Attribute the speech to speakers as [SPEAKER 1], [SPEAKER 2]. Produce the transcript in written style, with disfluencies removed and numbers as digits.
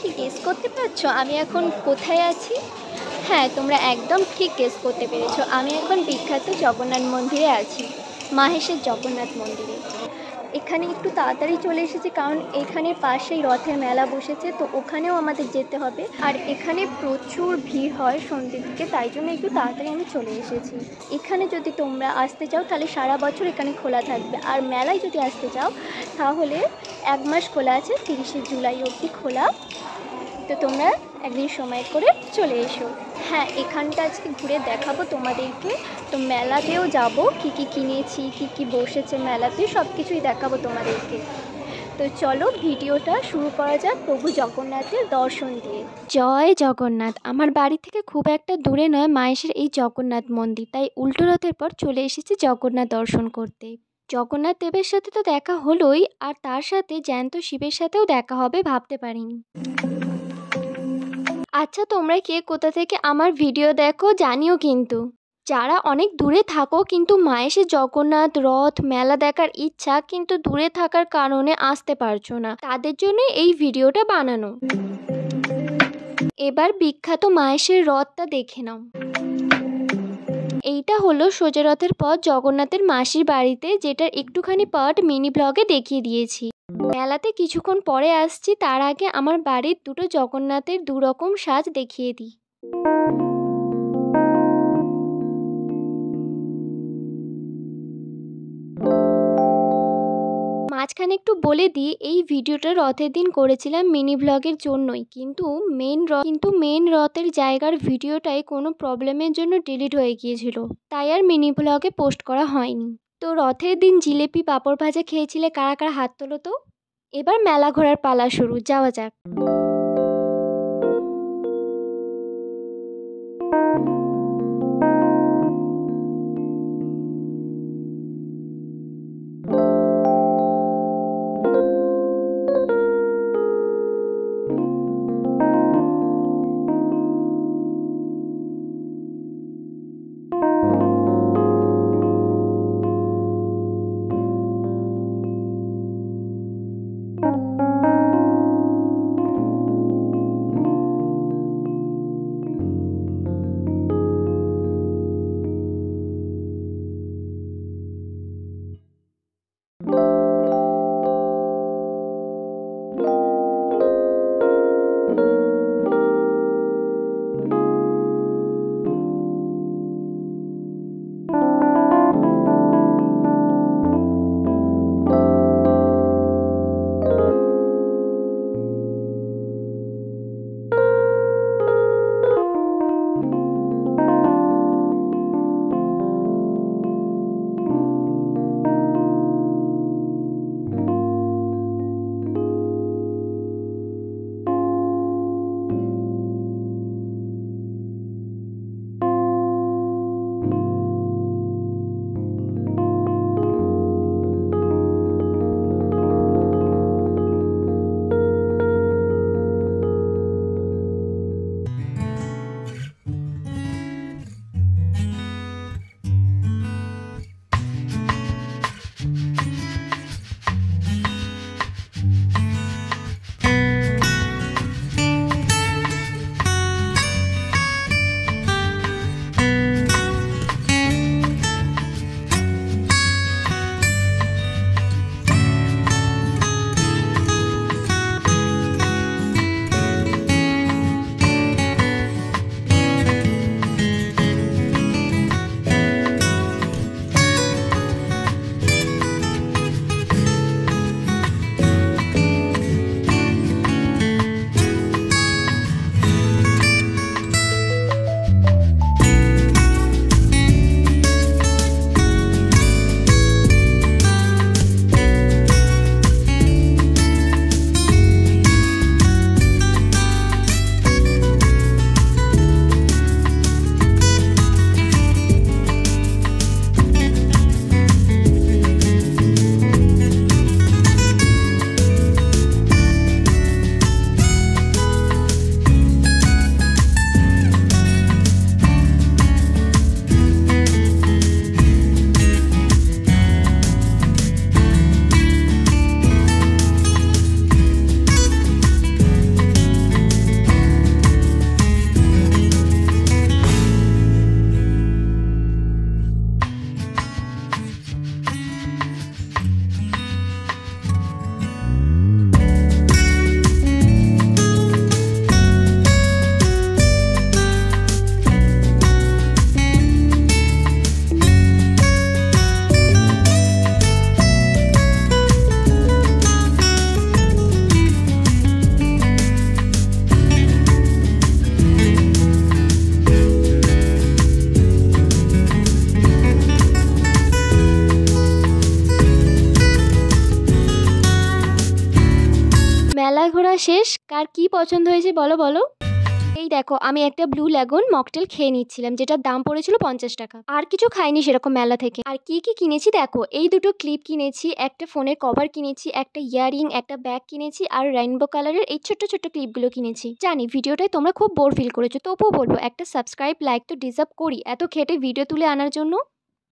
[SPEAKER 1] কি গেস করতে পারছো আমি এখন কোথায় আছি? হ্যাঁ, তোমরা একদম ঠিক গেস করতে পেরেছো। আমি এখন বিখ্যাত জগন্নাথ মন্দিরে আছি, মাহেশের জগন্নাথ মন্দিরে। এখানে একটু তাড়াতাড়ি চলে এসেছি কারণ এখানে পাশেই রথের মেলা বসেছে, তো ওখানেও আমাদের যেতে হবে। আর এখানে প্রচুর ভিড় হয় সন্ধ্যের দিকে, তাই জন্য একটু তাড়াতাড়ি আমি চলে এসেছি। এখানে যদি তোমরা আসতে চাও তাহলে সারা বছর এখানে খোলা থাকবে, আর মেলায় যদি আসতে চাও তাহলে 1 মাস খোলা আছে, 30শে জুলাই অবধি খোলা। তো তোমরা একদিন সময় করে চলে এসো। হ্যাঁ, এখানটা আজকে ঘুরে দেখাবো তোমাদেরকে। তো মেলাতেও যাব, কী কী কিনেছি, কী কী বসেছে মেলাতে, সব কিছুই দেখাবো তোমাদেরকে। তো চলো ভিডিওটা শুরু করা যাক প্রভু জগন্নাথের দর্শন দিয়ে। জয় জগন্নাথ। আমার বাড়ি থেকে খুব একটা দূরে নয় মাহেশের এই জগন্নাথ মন্দির, তাই উল্টো রথের পর চলে এসেছি জগন্নাথ দর্শন করতে। জগন্নাথ দেবের সাথে তো দেখা হলোই, আর তার সাথে জ্যান্ত শিবের সাথেও দেখা হবে ভাবতে পারিনি। আচ্ছা, তোমরা কে কোথা থেকে আমার ভিডিও দেখো জানিও কিন্তু। যারা অনেক দূরে থাকো কিন্তু মাহেশের জগন্নাথ রথ মেলা দেখার ইচ্ছা কিন্তু দূরে থাকার কারণে আসতে পারছো না, তাদের জন্য এই ভিডিওটা বানানো। এবার বিখ্যাত মাহেশের রথটা দেখে নাও। এইটা হলো সোজা রথের পথ জগন্নাথের মাসির বাড়িতে, যেটার একটুখানি পার্ট মিনি ব্লগে দেখিয়ে দিয়েছি। মেলাতে কিছুক্ষণ পরে আসছি, তার আগে আমার বাড়ির দুটো জগন্নাথের দুরকম সাজ দেখিয়ে দিই। মাঝখানে একটু বলে দিই, এই ভিডিওটা রথের দিন করেছিলাম মিনি ব্লগের জন্যই, কিন্তু মেন রথের জায়গার ভিডিওটাই কোনো প্রবলেমের জন্য ডিলিট হয়ে গিয়েছিল, তাই আর মিনি ব্লগে পোস্ট করা হয়নি। তো রথের দিন জিলেপি পাঁপড় ভাজা খেয়েছিলে কারা কারা, হাত তোলো তো। এবার মেলা ঘোরার পালা শুরু, যাওয়া যাক। করা শেষ, কার কি পছন্দ হয়েছে বলো বলো। এই দেখো আমি একটা ব্লু ল্যাগুন মকটেল খেয়ে নিচ্ছিলাম, যেটার দাম পড়েছিল 50 টাকা। আর কিছু খাইনি সেরকম মেলা থেকে। আর কি কি কিনেছি দেখো, এই দুটো ক্লিপ কিনেছি, একটা ফোনের কভার কিনেছি, একটা ইয়াররিং, একটা ব্যাগ কিনেছি, আর রেইনবো কালারের এই ছোট্ট ছোট্ট ক্লিপগুলো কিনেছি। জানি ভিডিওটায় তোমরা খুব বোর ফিল করেছো, তবুও বলবো একটা সাবস্ক্রাইব লাইক তো ডিজার্ভ করি এত খেটে ভিডিও তুলে আনার জন্য।